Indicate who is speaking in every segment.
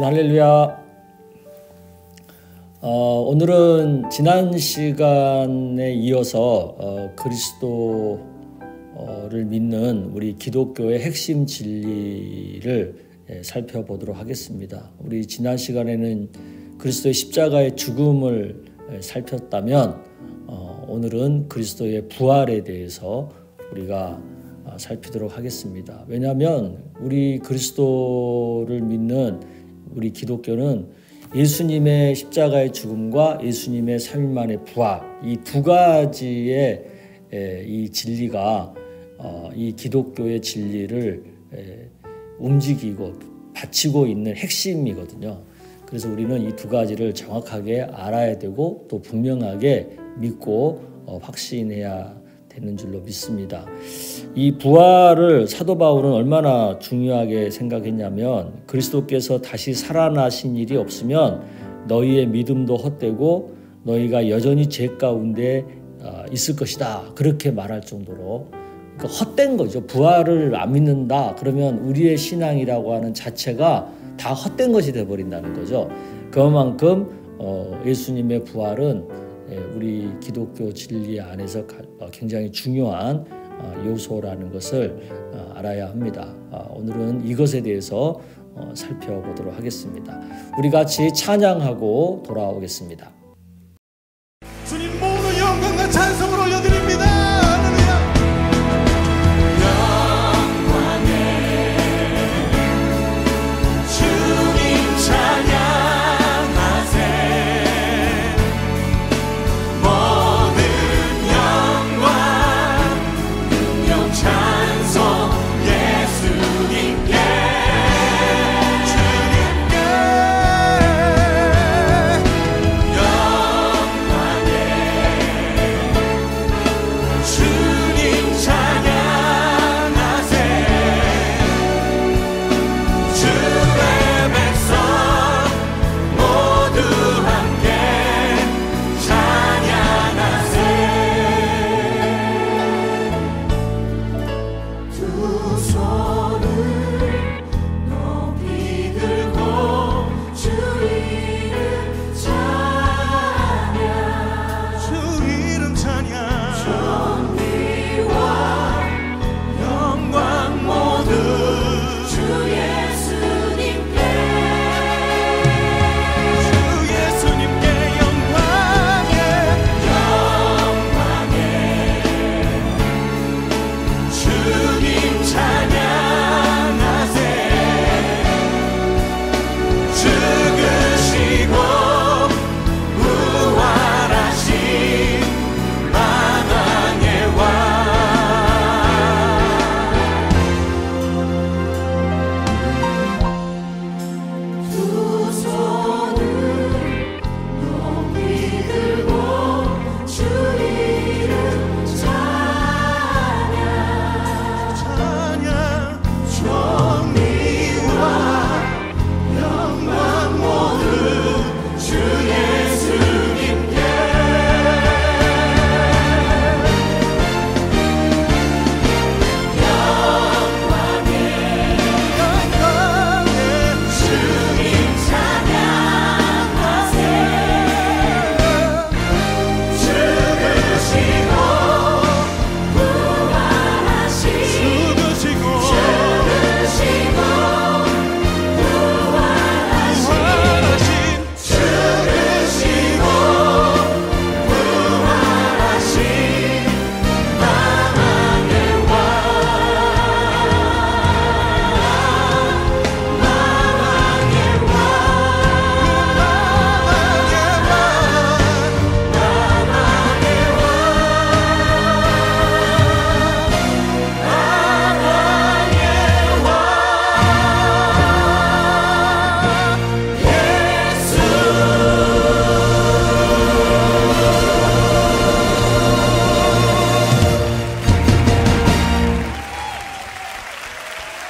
Speaker 1: 여러분 할렐루야. 오늘은 지난 시간에 이어서 그리스도를 믿는 우리 기독교의 핵심 진리를 살펴보도록 하겠습니다. 우리 지난 시간에는 그리스도의 십자가의 죽음을 살폈다면 오늘은 그리스도의 부활에 대해서 우리가 살피도록 하겠습니다. 왜냐하면 우리 그리스도를 믿는 우리 기독교는 예수님의 십자가의 죽음과 예수님의 3일 만의 부활, 이 두 가지의 이 진리가 이 기독교의 진리를 움직이고 바치고 있는 핵심이거든요. 그래서 우리는 이 두 가지를 정확하게 알아야 되고 또 분명하게 믿고 확신해야 되는 줄로 믿습니다. 이 부활을 사도 바울은 얼마나 중요하게 생각했냐면 그리스도께서 다시 살아나신 일이 없으면 너희의 믿음도 헛되고 너희가 여전히 죄 가운데 있을 것이다. 그렇게 말할 정도로 그러니까 헛된 거죠. 부활을 안 믿는다. 그러면 우리의 신앙이라고 하는 자체가 다 헛된 것이 되어버린다는 거죠. 그만큼 예수님의 부활은 우리 기독교 진리 안에서 굉장히 중요한 요소라는 것을 알아야 합니다. 오늘은 이것에 대해서 살펴보도록 하겠습니다. 우리 같이 찬양하고 돌아오겠습니다.
Speaker 2: 주님 모든 영광과 찬송을 올려드립니다. 할렐루야.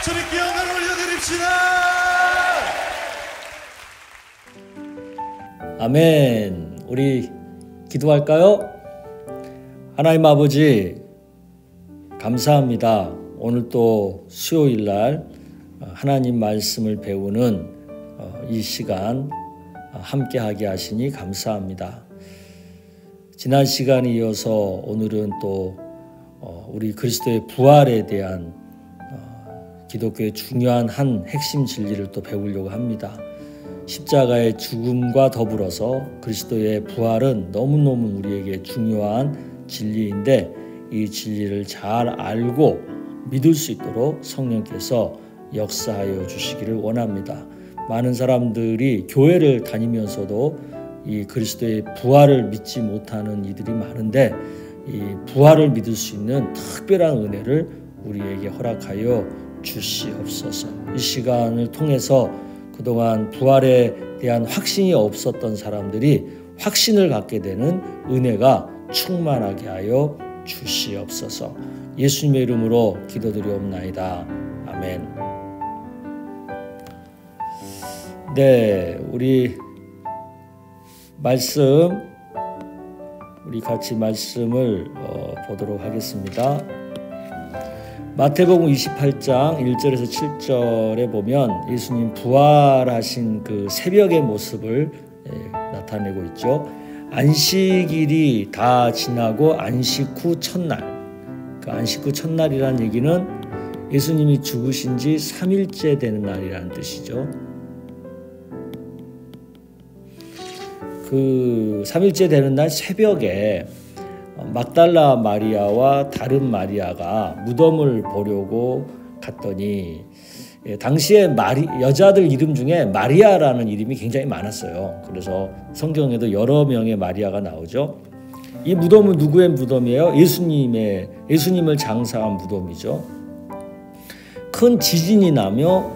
Speaker 2: 주님께 영광을 올려드립시다.
Speaker 1: 아멘. 우리 기도할까요? 하나님 아버지 감사합니다. 오늘 또 수요일 날 하나님 말씀을 배우는 이 시간 함께하게 하시니 감사합니다. 지난 시간에 이어서 오늘은 또 우리 그리스도의 부활에 대한 기독교의 중요한 한 핵심 진리를 또 배우려고 합니다. 십자가의 죽음과 더불어서 그리스도의 부활은 너무너무 우리에게 중요한 진리인데 이 진리를 잘 알고 믿을 수 있도록 성령께서 역사하여 주시기를 원합니다. 많은 사람들이 교회를 다니면서도 이 그리스도의 부활을 믿지 못하는 이들이 많은데 이 부활을 믿을 수 있는 특별한 은혜를 우리에게 허락하여 주시옵소서. 이 시간을 통해서 그동안 부활에 대한 확신이 없었던 사람들이 확신을 갖게 되는 은혜가 충만하게 하여 주시옵소서. 예수님의 이름으로 기도드리옵나이다. 아멘. 네, 우리 같이 말씀을 보도록 하겠습니다. 마태복음 28장 1절에서 7절에 보면 예수님 부활하신 그 새벽의 모습을 나타내고 있죠. 안식일이 다 지나고 안식 후 첫날, 그 안식 후 첫날이라는 얘기는 예수님이 죽으신 지 3일째 되는 날이라는 뜻이죠. 그 3일째 되는 날 새벽에 막달라 마리아와 다른 마리아가 무덤을 보려고 갔더니 당시에 여자들 이름 중에 마리아라는 이름이 굉장히 많았어요. 그래서 성경에도 여러 명의 마리아가 나오죠. 이 무덤은 누구의 무덤이에요? 예수님을 장사한 무덤이죠. 큰 지진이 나며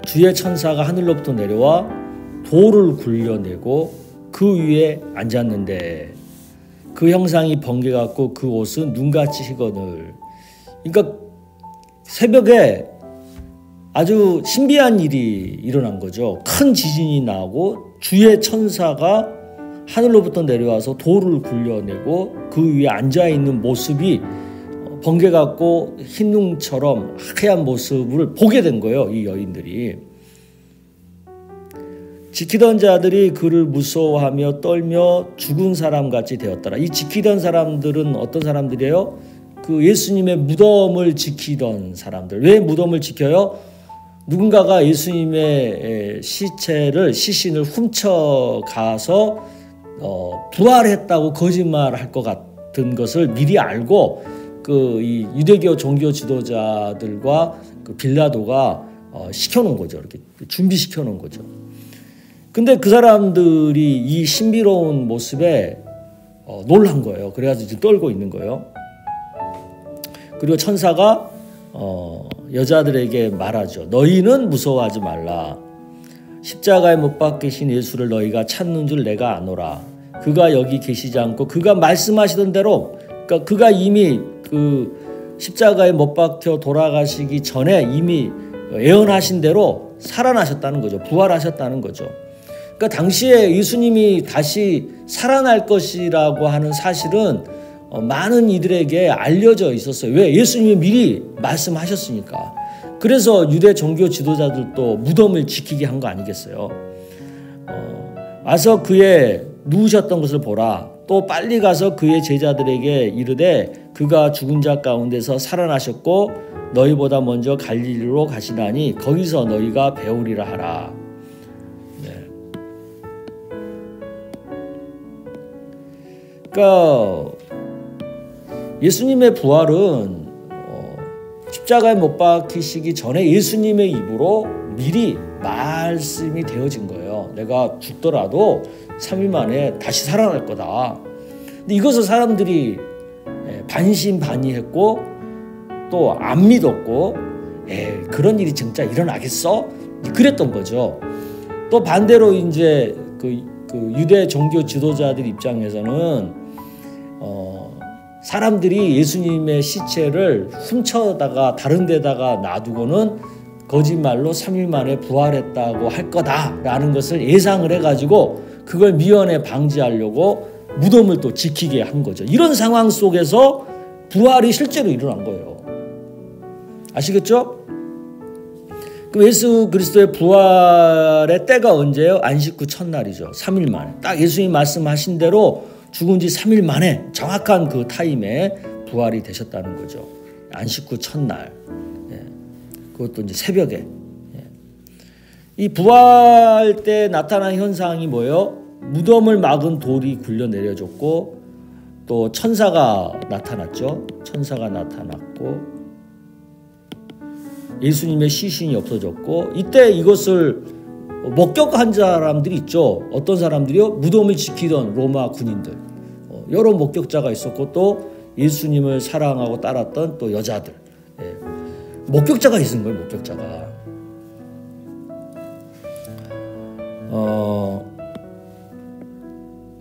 Speaker 1: 주의 천사가 하늘로부터 내려와 돌을 굴려내고 그 위에 앉았는데 그 형상이 번개같고 그 옷은 눈같이 희거늘. 그러니까 새벽에 아주 신비한 일이 일어난 거죠. 큰 지진이 나고 주의 천사가 하늘로부터 내려와서 돌을 굴려내고 그 위에 앉아있는 모습이 번개같고 흰눈처럼 하얀 모습을 보게 된 거예요. 이 여인들이. 지키던 자들이 그를 무서워하며 떨며 죽은 사람같이 되었더라. 이 지키던 사람들은 어떤 사람들이에요? 그 예수님의 무덤을 지키던 사람들. 왜 무덤을 지켜요? 누군가가 예수님의 시신을 훔쳐가서 부활했다고 거짓말할 것 같은 것을 미리 알고 이 유대교 종교 지도자들과 그 빌라도가 시켜놓은 거죠. 이렇게 준비시켜놓은 거죠. 근데 그 사람들이 이 신비로운 모습에 놀란 거예요. 그래가지고 지금 떨고 있는 거예요. 그리고 천사가 여자들에게 말하죠. 너희는 무서워하지 말라. 십자가에 못 박히신 예수를 너희가 찾는 줄 내가 아노라. 그가 여기 계시지 않고 그가 말씀하시던 대로, 그러니까 그가 이미 그 십자가에 못 박혀 돌아가시기 전에 이미 예언하신 대로 살아나셨다는 거죠. 부활하셨다는 거죠. 그러니까 당시에 예수님이 다시 살아날 것이라고 하는 사실은 많은 이들에게 알려져 있었어요. 왜? 예수님이 미리 말씀하셨으니까. 그래서 유대 종교 지도자들도 무덤을 지키게 한 거 아니겠어요? 와서 그의 누우셨던 것을 보라. 또 빨리 가서 그의 제자들에게 이르되 그가 죽은 자 가운데서 살아나셨고 너희보다 먼저 갈릴리로 가시나니 거기서 너희가 배우리라 하라. 그러니까 예수님의 부활은 십자가에 못 박히시기 전에 예수님의 입으로 미리 말씀이 되어진 거예요. 내가 죽더라도 3일 만에 다시 살아날 거다. 근데 이것을 사람들이 반신반의했고 또 안 믿었고 그런 일이 진짜 일어나겠어? 그랬던 거죠. 또 반대로 이제 그 유대 종교 지도자들 입장에서는 사람들이 예수님의 시체를 훔쳐다가 다른 데다가 놔두고는 거짓말로 3일 만에 부활했다고 할 거다라는 것을 예상을 해가지고 그걸 미연에 방지하려고 무덤을 또 지키게 한 거죠. 이런 상황 속에서 부활이 실제로 일어난 거예요. 아시겠죠? 그 예수 그리스도의 부활의 때가 언제예요? 안식 후 첫날이죠. 3일 만에. 딱 예수님 말씀하신 대로 죽은 지 3일 만에 정확한 그 타임에 부활이 되셨다는 거죠. 안식 후 첫날. 예. 그것도 이제 새벽에. 예. 이 부활 때 나타난 현상이 뭐예요? 무덤을 막은 돌이 굴려 내려졌고 또 천사가 나타났죠. 천사가 나타났고 예수님의 시신이 없어졌고 이때 이것을 목격한 사람들이 있죠. 어떤 사람들이요? 무덤을 지키던 로마 군인들. 여러 목격자가 있었고 또 예수님을 사랑하고 따랐던 또 여자들. 예. 목격자가 있은 거예요. 목격자가.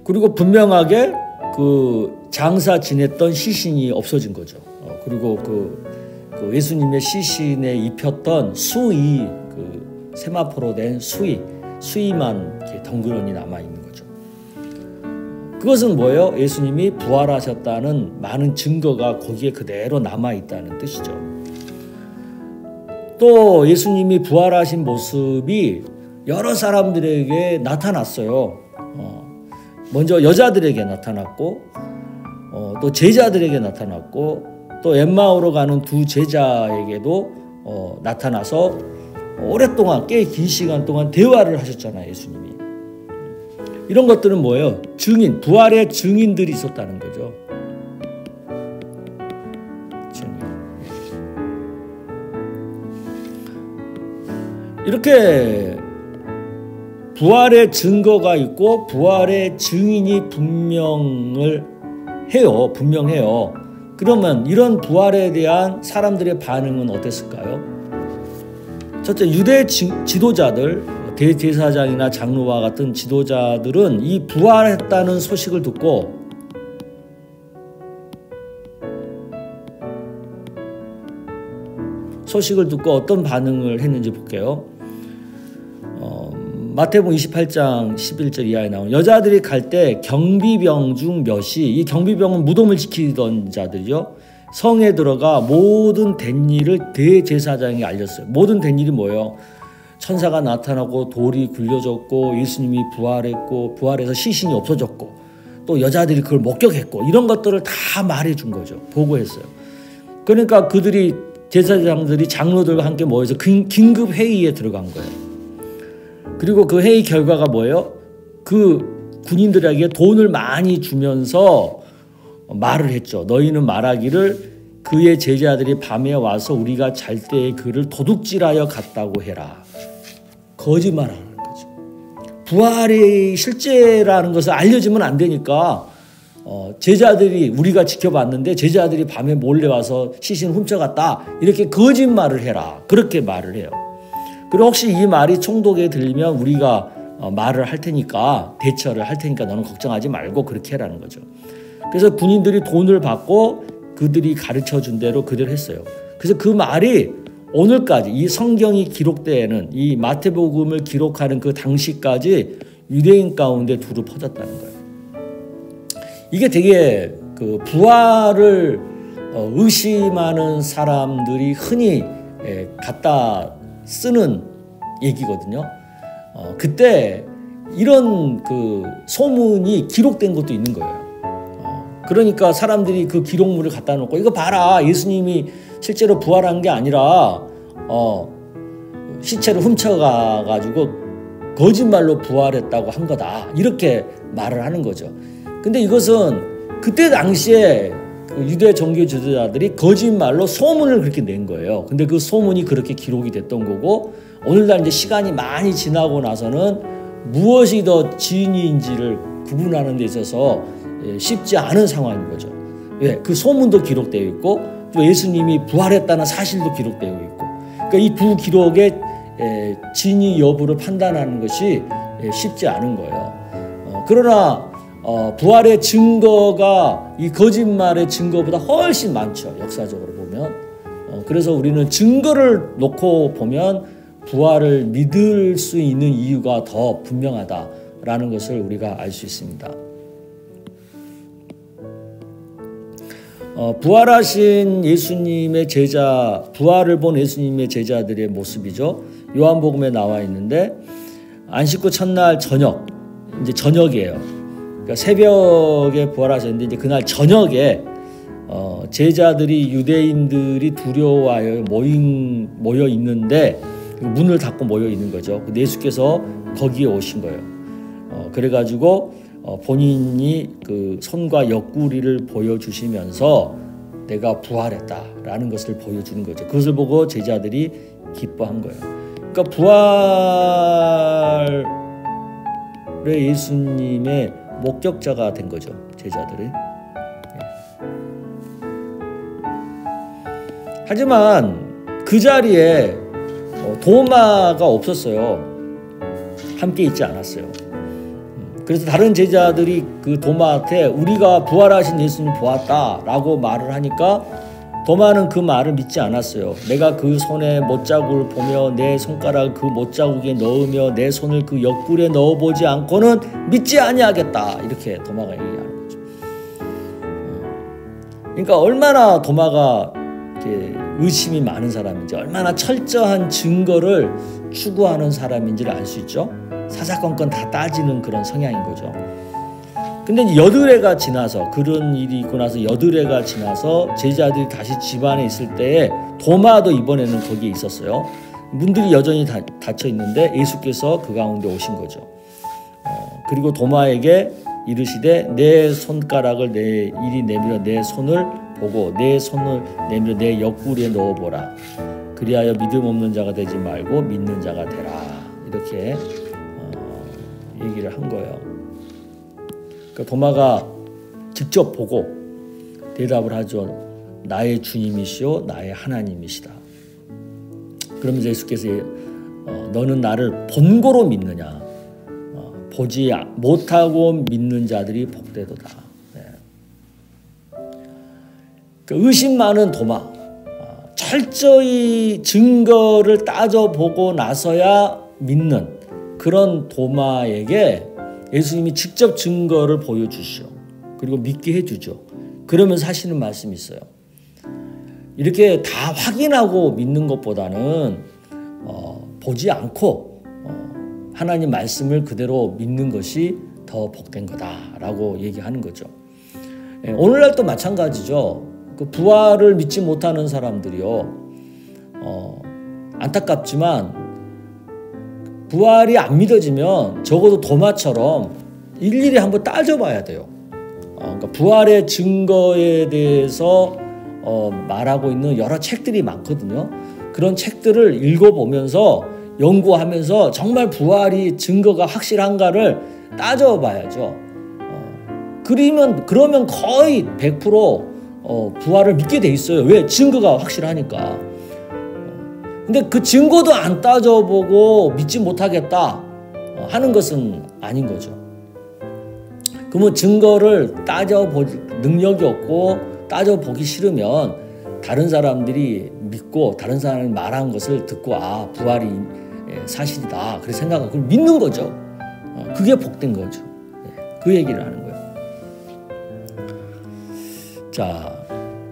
Speaker 1: 그리고 분명하게 그 장사 지냈던 시신이 없어진 거죠. 그리고 그 예수님의 시신에 입혔던 수의, 그 세마포로 된 수의만 이렇게 덩그러니 남아 있는 거죠. 그것은 뭐예요? 예수님이 부활하셨다는 많은 증거가 거기에 그대로 남아 있다는 뜻이죠. 또 예수님이 부활하신 모습이 여러 사람들에게 나타났어요. 먼저 여자들에게 나타났고, 또 제자들에게 나타났고, 또 엠마오로 가는 두 제자에게도 나타나서 오랫동안 꽤 긴 시간 동안 대화를 하셨잖아요. 예수님이. 이런 것들은 뭐예요? 증인, 부활의 증인들이 있었다는 거죠. 증인. 이렇게 부활의 증거가 있고 부활의 증인이 분명해요. 그러면 이런 부활에 대한 사람들의 반응은 어땠을까요? 첫째, 유대 지도자들, 대제사장이나 장로와 같은 지도자들은 이 부활했다는 소식을 듣고 어떤 반응을 했는지 볼게요. 마태복음 28장 11절 이하에 나온 여자들이 갈 때 경비병 중 몇이, 이 경비병은 무덤을 지키던 자들이요, 성에 들어가 모든 된 일을 대제사장에게 알렸어요. 모든 된 일이 뭐예요? 천사가 나타나고 돌이 굴려졌고 예수님이 부활했고 부활해서 시신이 없어졌고 또 여자들이 그걸 목격했고 이런 것들을 다 말해준 거죠. 보고했어요. 그러니까 그들이, 제사장들이 장로들과 함께 모여서 긴급 회의에 들어간 거예요. 그리고 그 회의 결과가 뭐예요? 그 군인들에게 돈을 많이 주면서 말을 했죠. 너희는 말하기를 그의 제자들이 밤에 와서 우리가 잘 때에 그를 도둑질하여 갔다고 해라. 거짓말하는 거죠. 부활이 실제라는 것을 알려주면 안 되니까 제자들이, 우리가 지켜봤는데 제자들이 밤에 몰래 와서 시신 훔쳐갔다, 이렇게 거짓말을 해라. 그렇게 말을 해요. 그리고 혹시 이 말이 총독에 들리면 우리가 말을 할 테니까, 대처를 할 테니까 너는 걱정하지 말고 그렇게 해라는 거죠. 그래서 군인들이 돈을 받고 그들이 가르쳐준 대로 그대로 했어요. 그래서 그 말이 오늘까지, 이 성경이 기록되는, 이 마태복음을 기록하는 그 당시까지 유대인 가운데 두루 퍼졌다는 거예요. 이게 되게 그 부활을 의심하는 사람들이 흔히 갖다 쓰는 얘기거든요. 그때 이런 그 소문이 기록된 것도 있는 거예요. 그러니까 사람들이 그 기록물을 갖다 놓고, 이거 봐라, 예수님이 실제로 부활한 게 아니라 시체를 훔쳐가가지고 거짓말로 부활했다고 한 거다, 이렇게 말을 하는 거죠. 근데 이것은 그때 당시에 그 유대 종교 지도자들이 거짓말로 소문을 그렇게 낸 거예요. 근데 그 소문이 그렇게 기록이 됐던 거고, 오늘날 이제 시간이 많이 지나고 나서는 무엇이 더 진위인지를 구분하는 데 있어서 쉽지 않은 상황인 거죠. 왜? 그 소문도 기록되어 있고 또 예수님이 부활했다는 사실도 기록되어 있고, 그러니까 이 두 기록의 진위 여부를 판단하는 것이 쉽지 않은 거예요. 그러나 부활의 증거가 이 거짓말의 증거보다 훨씬 많죠. 역사적으로 보면. 그래서 우리는 증거를 놓고 보면 부활을 믿을 수 있는 이유가 더 분명하다라는 것을 우리가 알 수 있습니다. 부활하신 예수님의 제자, 부활을 본 예수님의 제자들의 모습이죠. 요한복음에 나와 있는데 안식구 첫날 저녁, 이제 저녁이에요. 그러니까 새벽에 부활하셨는데 이제 그날 저녁에 제자들이 유대인들이 두려워하여 모여 있는데 문을 닫고 모여 있는 거죠. 근데 예수께서 거기에 오신 거예요. 그래가지고 본인이 그 손과 옆구리를 보여주시면서 내가 부활했다라는 것을 보여주는 거죠. 그것을 보고 제자들이 기뻐한 거예요. 그러니까 부활의 예수님의 목격자가 된 거죠. 제자들이. 하지만 그 자리에 도마가 없었어요. 함께 있지 않았어요. 그래서 다른 제자들이 그 도마한테 우리가 부활하신 예수님 보았다라고 말을 하니까 도마는 그 말을 믿지 않았어요. 내가 그 손에 못자국을 보며 내 손가락을 그 못자국에 넣으며 내 손을 그 옆구리에 넣어보지 않고는 믿지 아니하겠다. 이렇게 도마가 얘기하는 거죠. 그러니까 얼마나 도마가 이렇게 의심이 많은 사람인지, 얼마나 철저한 증거를 추구하는 사람인지를 알 수 있죠. 사사건건 다 따지는 그런 성향인 거죠. 근데 여드레가 지나서, 그런 일이 있고 나서 여드레가 지나서 제자들이 다시 집안에 있을 때에 도마도 이번에는 거기에 있었어요. 문들이 여전히 닫혀 있는데 예수께서 그 가운데 오신 거죠. 그리고 도마에게 이르시되 내 손가락을 이리 내밀어 내 손을 보고 내 손을 내밀어 내 옆구리에 넣어보라. 그리하여 믿음 없는 자가 되지 말고 믿는 자가 되라. 이렇게 얘기를 한 거예요. 그러니까 도마가 직접 보고 대답을 하죠. 나의 주님이시오 나의 하나님이시다. 그러면서 예수께서 너는 나를 본고로 믿느냐. 보지 못하고 믿는 자들이 복되도다. 네. 그러니까 의심 많은 도마. 철저히 증거를 따져보고 나서야 믿는 그런 도마에게 예수님이 직접 증거를 보여주시오. 그리고 믿게 해주죠. 그러면서 하시는 말씀이 있어요. 이렇게 다 확인하고 믿는 것보다는 보지 않고 하나님 말씀을 그대로 믿는 것이 더 복된 거다라고 얘기하는 거죠. 오늘날도 마찬가지죠. 그 부활을 믿지 못하는 사람들이요. 안타깝지만 부활이 안 믿어지면 적어도 도마처럼 일일이 한번 따져봐야 돼요. 그러니까 부활의 증거에 대해서 말하고 있는 여러 책들이 많거든요. 그런 책들을 읽어보면서 연구하면서 정말 부활이 증거가 확실한가를 따져봐야죠. 그러면 거의 100% 부활을 믿게 돼 있어요. 왜? 증거가 확실하니까. 근데 그 증거도 안 따져보고 믿지 못하겠다 하는 것은 아닌 거죠. 그러면 증거를 따져볼 능력이 없고 따져보기 싫으면 다른 사람들이 믿고 다른 사람이 말한 것을 듣고 부활이 사실이다 그렇게 생각하고 그걸 믿는 거죠. 그게 복된 거죠. 그 얘기를 하는 거예요. 자,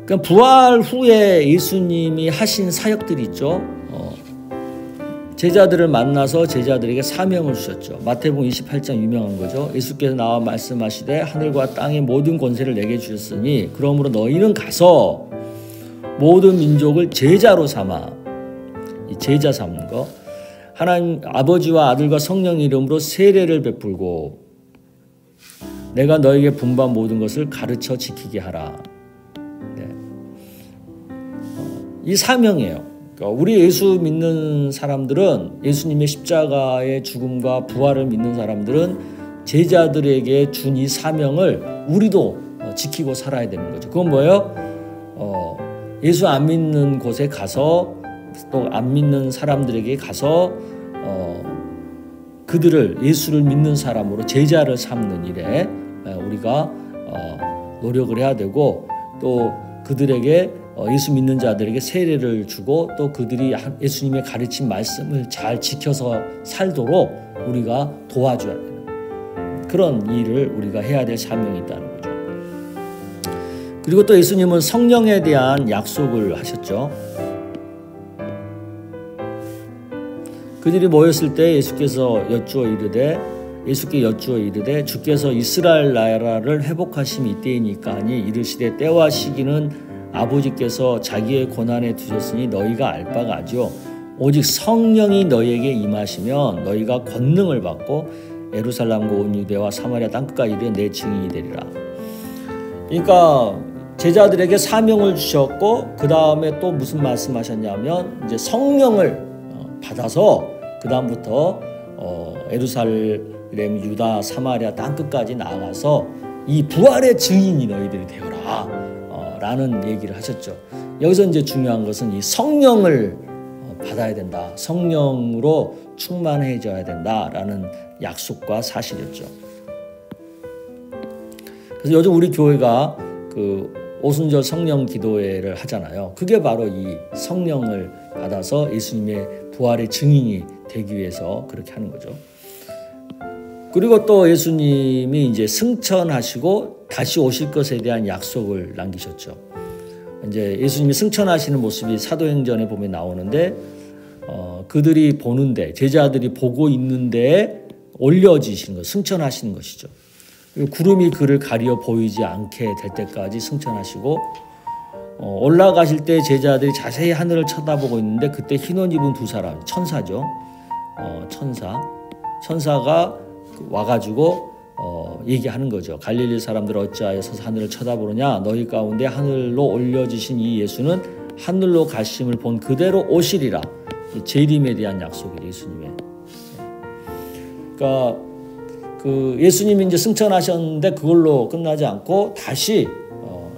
Speaker 1: 그러니까 부활 후에 예수님이 하신 사역들이 있죠. 제자들을 만나서 제자들에게 사명을 주셨죠. 마태복음 28장 유명한 거죠. 예수께서 나와 말씀하시되 하늘과 땅의 모든 권세를 내게 주셨으니 그러므로 너희는 가서 모든 민족을 제자로 삼아. 이 제자 삼는 거. 하나님 아버지와 아들과 성령 이름으로 세례를 베풀고 내가 너에게 분부한 모든 것을 가르쳐 지키게 하라. 네. 이 사명이에요. 그러니까 우리 예수 믿는 사람들은 예수님의 십자가의 죽음과 부활을 믿는 사람들은 제자들에게 준 이 사명을 우리도 지키고 살아야 되는 거죠. 그건 뭐예요? 예수 안 믿는 곳에 가서 또 안 믿는 사람들에게 가서 그들을 예수를 믿는 사람으로 제자를 삼는 일에 우리가 노력을 해야 되고 또 그들에게 예수 믿는 자들에게 세례를 주고 또 그들이 예수님의 가르친 말씀을 잘 지켜서 살도록 우리가 도와줘야 되는 그런 일을 우리가 해야 될 사명이 있다는 거죠. 그리고 또 예수님은 성령에 대한 약속을 하셨죠. 그들이 모였을 때 예수께 여쭈어 이르되 주께서 이스라엘 나라를 회복하심이 이때이니까니 이르시되 때와 시기는 아버지께서 자기의 고난에 두셨으니 너희가 알 바가 아죠. 오직 성령이 너희에게 임하시면 너희가 권능을 받고 예루살렘과 온 유대와 사마리아 땅끝까지 이르러 내 증인이 되리라. 그러니까 제자들에게 사명을 주셨고 그 다음에 또 무슨 말씀하셨냐면 이제 성령을 받아서 그 다음부터 예루살렘, 유다, 사마리아 땅끝까지 나아가서 이 부활의 증인이 너희들이 되어라 라는 얘기를 하셨죠. 여기서 이제 중요한 것은 이 성령을 받아야 된다. 성령으로 충만해져야 된다라는 약속과 사실이었죠. 그래서 요즘 우리 교회가 그 오순절 성령 기도회를 하잖아요. 그게 바로 이 성령을 받아서 예수님의 부활의 증인이 되기 위해서 그렇게 하는 거죠. 그리고 또 예수님이 이제 승천하시고 다시 오실 것에 대한 약속을 남기셨죠. 이제 예수님이 승천하시는 모습이 사도행전에 보면 나오는데 그들이 보는데 제자들이 보고 있는데 올려지시는 것, 승천하시는 것이죠. 구름이 그를 가려 보이지 않게 될 때까지 승천하시고 올라가실 때 제자들이 자세히 하늘을 쳐다보고 있는데 그때 흰옷 입은 두 사람, 천사죠. 천사가 와가지고 얘기하는 거죠. 갈릴리 사람들 어찌하여 서서 하늘을 쳐다보느냐. 너희 가운데 하늘로 올려지신 이 예수는 하늘로 가심을 본 그대로 오시리라. 재림에 대한 약속이 예수님의. 그러니까 그 예수님이 이제 승천하셨는데 그걸로 끝나지 않고 다시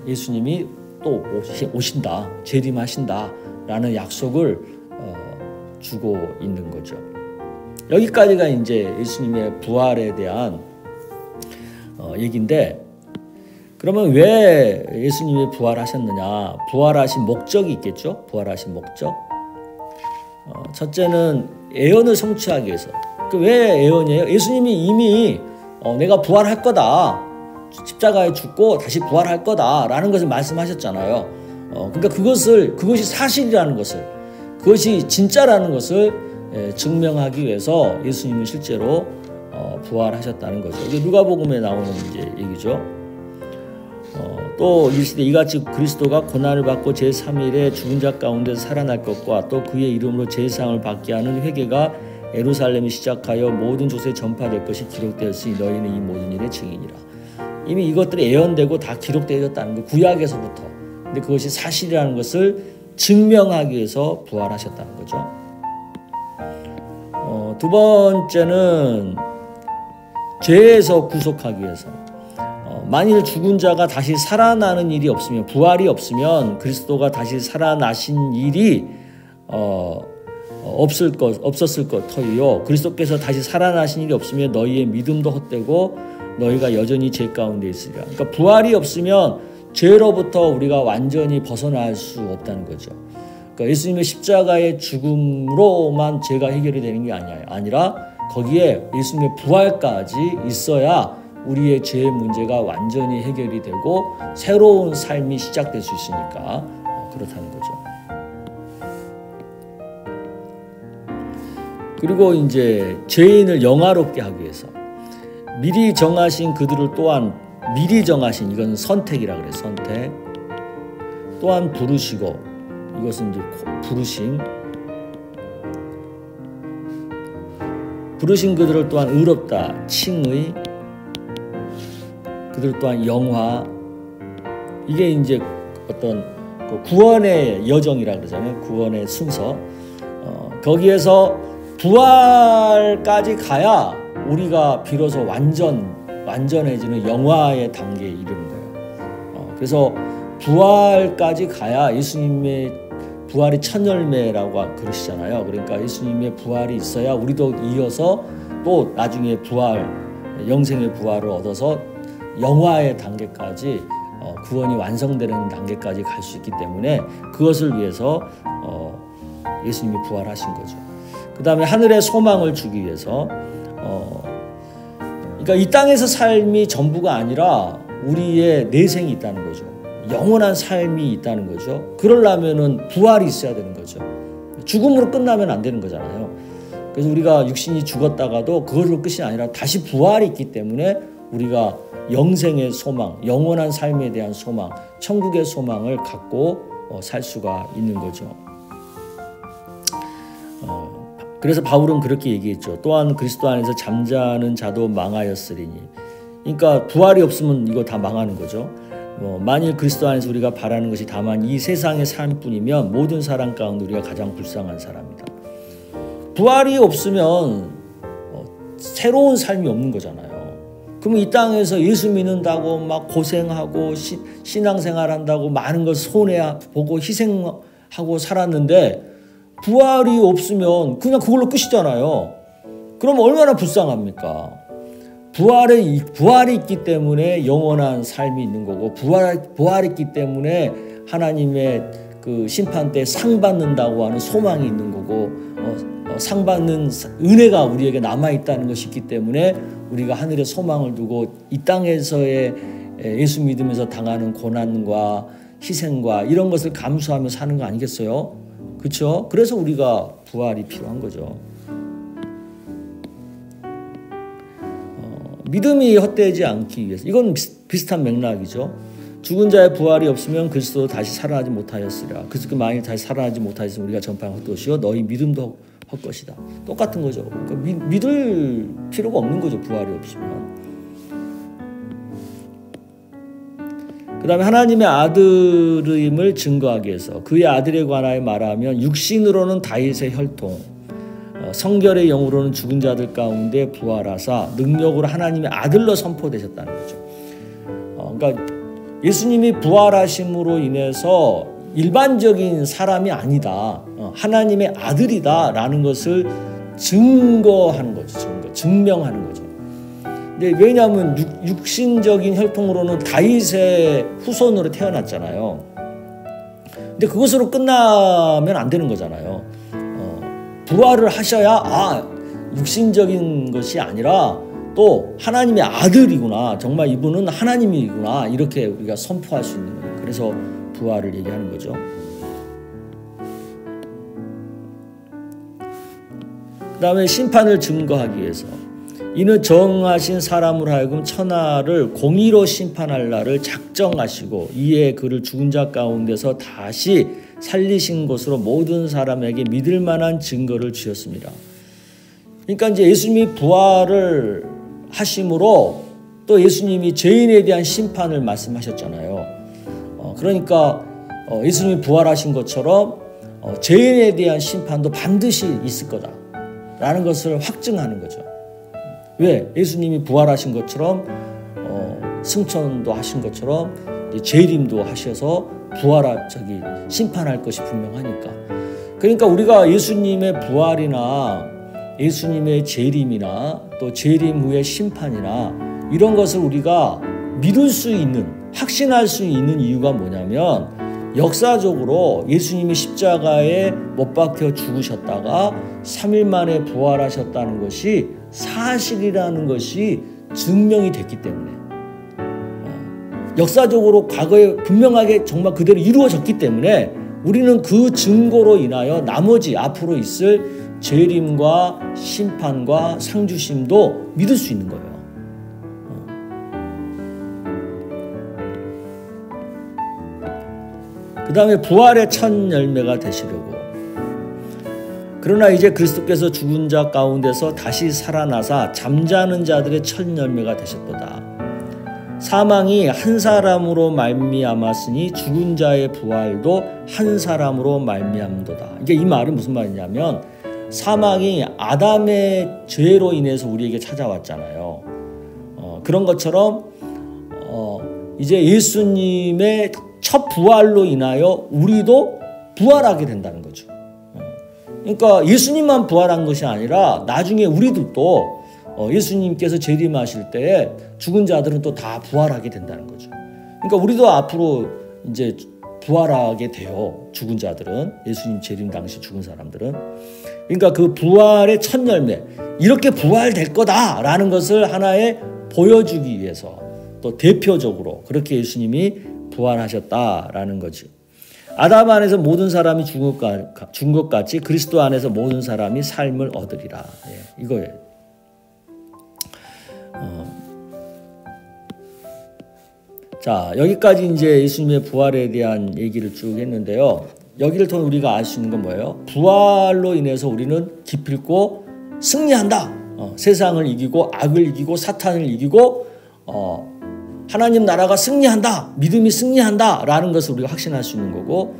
Speaker 1: 예수님이 또 오신다, 재림하신다라는 약속을 주고 있는 거죠. 여기까지가 이제 예수님의 부활에 대한 얘기인데, 그러면 왜 예수님이 부활하셨느냐? 부활하신 목적이 있겠죠? 부활하신 목적. 첫째는 예언을 성취하기 위해서. 왜 예언이에요? 예수님이 이미 내가 부활할 거다. 십자가에 죽고 다시 부활할 거다라는 것을 말씀하셨잖아요. 그러니까 그것이 사실이라는 것을, 그것이 진짜라는 것을 증명하기 위해서 예수님은 실제로 부활하셨다는 거죠. 이게 누가복음에 나오는 이제 얘기죠. 또 이르시되 이같이 그리스도가 고난을 받고 제3일에 죽은 자 가운데서 살아날 것과 또 그의 이름으로 제사함을 받게 하는 회개가 예루살렘이 시작하여 모든 족속에 전파될 것이 기록되었으니 너희는 이 모든 일의 증인이라. 이미 이것들이 예언되고 다 기록되어졌다는 거, 구약에서부터. 근데 그것이 사실이라는 것을 증명하기 위해서 부활하셨다는 거죠. 두 번째는 죄에서 구속하기 위해서. 만일 죽은 자가 다시 살아나는 일이 없으면, 부활이 없으면 그리스도가 다시 살아나신 일이 없었을 것 터이요. 그리스도께서 다시 살아나신 일이 없으면 너희의 믿음도 헛되고 너희가 여전히 죄 가운데 있으리라. 그러니까 부활이 없으면 죄로부터 우리가 완전히 벗어날 수 없다는 거죠. 그러니까 예수님의 십자가의 죽음으로만 죄가 해결이 되는 게 아니라 거기에 예수님의 부활까지 있어야 우리의 죄의 문제가 완전히 해결이 되고 새로운 삶이 시작될 수 있으니까 그렇다는 거죠. 그리고 이제 죄인을 영화롭게 하기 위해서 미리 정하신 그들을 또한 미리 정하신, 이건 선택이라 그래요. 선택. 또한 부르시고, 이것은 이제 부르신 그들을 또한 의롭다, 칭의, 그들 또한 영화. 이게 이제 어떤 구원의 여정이라 그러잖아요. 구원의 순서. 거기에서 부활까지 가야 우리가 비로소 완전해지는 영화의 단계에 이르는 거예요. 그래서 부활까지 가야 예수님의 부활이 첫 열매라고 그러시잖아요. 그러니까 예수님의 부활이 있어야 우리도 이어서 또 나중에 영생의 부활을 얻어서 영화의 단계까지, 구원이 완성되는 단계까지 갈 수 있기 때문에 그것을 위해서 예수님이 부활하신 거죠. 그 다음에 하늘의 소망을 주기 위해서, 그러니까 이 땅에서 삶이 전부가 아니라 우리의 내생이 있다는 거죠. 영원한 삶이 있다는 거죠. 그러려면은 부활이 있어야 되는 거죠. 죽음으로 끝나면 안 되는 거잖아요. 그래서 우리가 육신이 죽었다가도 그걸로 끝이 아니라 다시 부활이 있기 때문에 우리가 영생의 소망, 영원한 삶에 대한 소망, 천국의 소망을 갖고 살 수가 있는 거죠. 그래서 바울은 그렇게 얘기했죠. 또한 그리스도 안에서 잠자는 자도 망하였으리니. 그러니까 부활이 없으면 이거 다 망하는 거죠. 만일 그리스도 안에서 우리가 바라는 것이 다만 이 세상의 삶뿐이면 모든 사람 가운데 우리가 가장 불쌍한 사람이다. 부활이 없으면 새로운 삶이 없는 거잖아요. 그러면 이 땅에서 예수 믿는다고 막 고생하고 신앙생활한다고 많은 걸 손해보고 희생하고 살았는데 부활이 없으면 그냥 그걸로 끝이잖아요. 그럼 얼마나 불쌍합니까? 부활이 있기 때문에 영원한 삶이 있는 거고 부활이 있기 때문에 하나님의 그 심판 때 상 받는다고 하는 소망이 있는 거고 상 받는 은혜가 우리에게 남아있다는 것이 있기 때문에 우리가 하늘에 소망을 두고 이 땅에서의 예수 믿으면서 당하는 고난과 희생과 이런 것을 감수하며 사는 거 아니겠어요? 그렇죠? 그래서 우리가 부활이 필요한 거죠. 믿음이 헛되지 않기 위해서 이건 비슷한 맥락이죠. 죽은 자의 부활이 없으면 그리스도 다시 살아나지 못하였으리라. 그래서 만일 다시 살아나지 못하였으면 우리가 전파한 헛것이요 너희 믿음도 헛것이다. 똑같은 거죠. 그러니까 믿을 필요가 없는 거죠. 부활이 없으면. 그 다음에 하나님의 아들임을 증거하기 위해서 그의 아들에 관하여 말하면 육신으로는 다윗의 혈통, 성결의 영으로는 죽은 자들 가운데 부활하사 능력으로 하나님의 아들로 선포되셨다는 거죠. 그러니까 예수님이 부활하심으로 인해서 일반적인 사람이 아니다. 하나님의 아들이다라는 것을 증거하는 거죠. 증명하는 거죠. 근데 왜냐하면 육신적인 혈통으로는 다윗의 후손으로 태어났잖아요. 근데 그것으로 끝나면 안 되는 거잖아요. 부활을 하셔야 육신적인 것이 아니라 또 하나님의 아들이구나. 정말 이분은 하나님이구나. 이렇게 우리가 선포할 수 있는 거예요. 그래서 부활을 얘기하는 거죠. 그 다음에 심판을 증거하기 위해서 이는 정하신 사람으로 하여금 천하를 공의로 심판할 날을 작정하시고 이에 그를 죽은 자 가운데서 다시 살리신 것으로 모든 사람에게 믿을 만한 증거를 주셨습니다. 그러니까 이제 예수님이 부활을 하심으로 또 예수님이 죄인에 대한 심판을 말씀하셨잖아요. 그러니까 예수님이 부활하신 것처럼 죄인에 대한 심판도 반드시 있을 거다라는 것을 확증하는 거죠. 왜? 예수님이 부활하신 것처럼 승천도 하신 것처럼 재림도 하셔서 심판할 것이 분명하니까. 그러니까 우리가 예수님의 부활이나 예수님의 재림이나 또 재림 후의 심판이나 이런 것을 우리가 믿을 수 있는, 확신할 수 있는 이유가 뭐냐면 역사적으로 예수님이 십자가에 못 박혀 죽으셨다가 3일 만에 부활하셨다는 것이 사실이라는 것이 증명이 됐기 때문에, 역사적으로 과거에 분명하게 정말 그대로 이루어졌기 때문에 우리는 그 증거로 인하여 나머지 앞으로 있을 재림과 심판과 상주심도 믿을 수 있는 거예요. 그 다음에 부활의 첫 열매가 되시려고. 그러나 이제 그리스도께서 죽은 자 가운데서 다시 살아나사 잠자는 자들의 첫 열매가 되셨도다. 사망이 한 사람으로 말미암았으니 죽은 자의 부활도 한 사람으로 말미암도다. 이게 이 말은 무슨 말이냐면 사망이 아담의 죄로 인해서 우리에게 찾아왔잖아요. 그런 것처럼 이제 예수님의 첫 부활로 인하여 우리도 부활하게 된다는 거죠. 그러니까 예수님만 부활한 것이 아니라 나중에 우리들도 예수님께서 재림하실 때에 죽은 자들은 또 다 부활하게 된다는 거죠. 그러니까 우리도 앞으로 이제 부활하게 돼요. 죽은 자들은, 예수님 재림 당시 죽은 사람들은. 그러니까 그 부활의 첫 열매, 이렇게 부활될 거다라는 것을 하나의 보여주기 위해서 또 대표적으로 그렇게 예수님이 부활하셨다라는 거죠. 아담 안에서 모든 사람이 죽은 것 같이 그리스도 안에서 모든 사람이 삶을 얻으리라. 예, 이거예요. 자, 여기까지 이제 예수님의 부활에 대한 얘기를 쭉 했는데요. 여기를 통해 우리가 알 수 있는 건 뭐예요? 부활로 인해서 우리는 기필코 승리한다. 세상을 이기고 악을 이기고 사탄을 이기고 하나님 나라가 승리한다. 믿음이 승리한다. 라는 것을 우리가 확신할 수 있는 거고,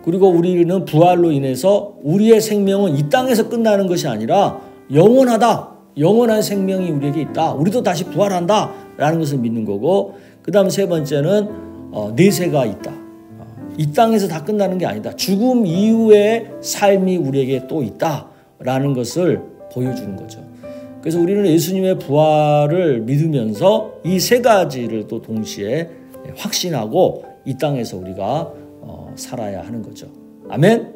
Speaker 1: 그리고 우리는 부활로 인해서 우리의 생명은 이 땅에서 끝나는 것이 아니라 영원하다. 영원한 생명이 우리에게 있다. 우리도 다시 부활한다. 라는 것을 믿는 거고, 그 다음 세 번째는 내세가 있다. 이 땅에서 다 끝나는 게 아니다. 죽음 이후의 삶이 우리에게 또 있다라는 것을 보여주는 거죠. 그래서 우리는 예수님의 부활을 믿으면서 이 세 가지를 또 동시에 확신하고 이 땅에서 우리가 살아야 하는 거죠. 아멘?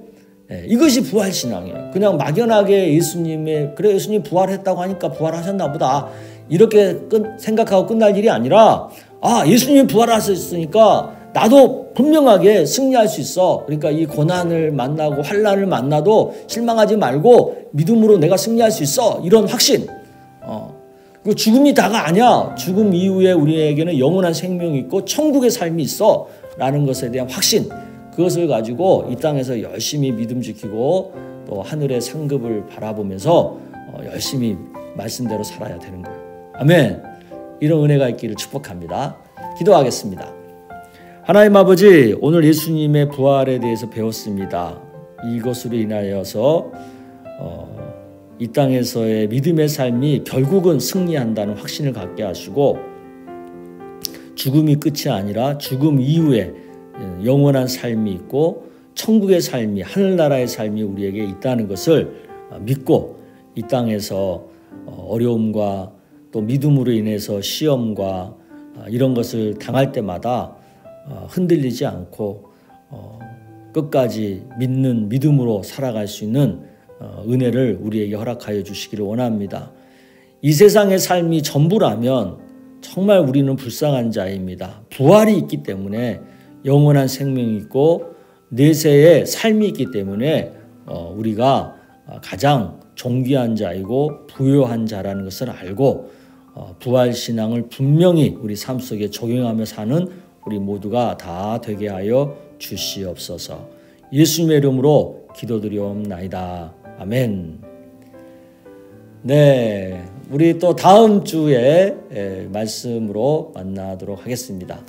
Speaker 1: 네, 이것이 부활신앙이에요. 그냥 막연하게 그래 예수님 부활했다고 하니까 부활하셨나 보다 이렇게 생각하고 끝날 일이 아니라, 예수님이 부활하셨으니까 나도 분명하게 승리할 수 있어. 그러니까 이 고난을 만나고 환난을 만나도 실망하지 말고 믿음으로 내가 승리할 수 있어. 이런 확신. 그리고 죽음이 다가 아니야. 죽음 이후에 우리에게는 영원한 생명이 있고 천국의 삶이 있어. 라는 것에 대한 확신. 그것을 가지고 이 땅에서 열심히 믿음 지키고 또 하늘의 상급을 바라보면서 열심히 말씀대로 살아야 되는 거예요. 아멘. 이런 은혜가 있기를 축복합니다. 기도하겠습니다. 하나님 아버지, 오늘 예수님의 부활에 대해서 배웠습니다. 이것으로 인하여서 이 땅에서의 믿음의 삶이 결국은 승리한다는 확신을 갖게 하시고, 죽음이 끝이 아니라 죽음 이후에 영원한 삶이 있고 천국의 삶이, 하늘나라의 삶이 우리에게 있다는 것을 믿고 이 땅에서 어려움과 또 믿음으로 인해서 시험과 이런 것을 당할 때마다 흔들리지 않고 끝까지 믿는 믿음으로 살아갈 수 있는 은혜를 우리에게 허락하여 주시기를 원합니다. 이 세상의 삶이 전부라면 정말 우리는 불쌍한 자입니다. 부활이 있기 때문에 영원한 생명이 있고 내세의 삶이 있기 때문에 우리가 가장 존귀한 자이고 부요한 자라는 것을 알고 부활신앙을 분명히 우리 삶 속에 적용하며 사는 우리 모두가 다 되게 하여 주시옵소서. 예수님의 이름으로 기도드리옵나이다. 아멘. 네, 우리 또 다음 주에 말씀으로 만나도록 하겠습니다.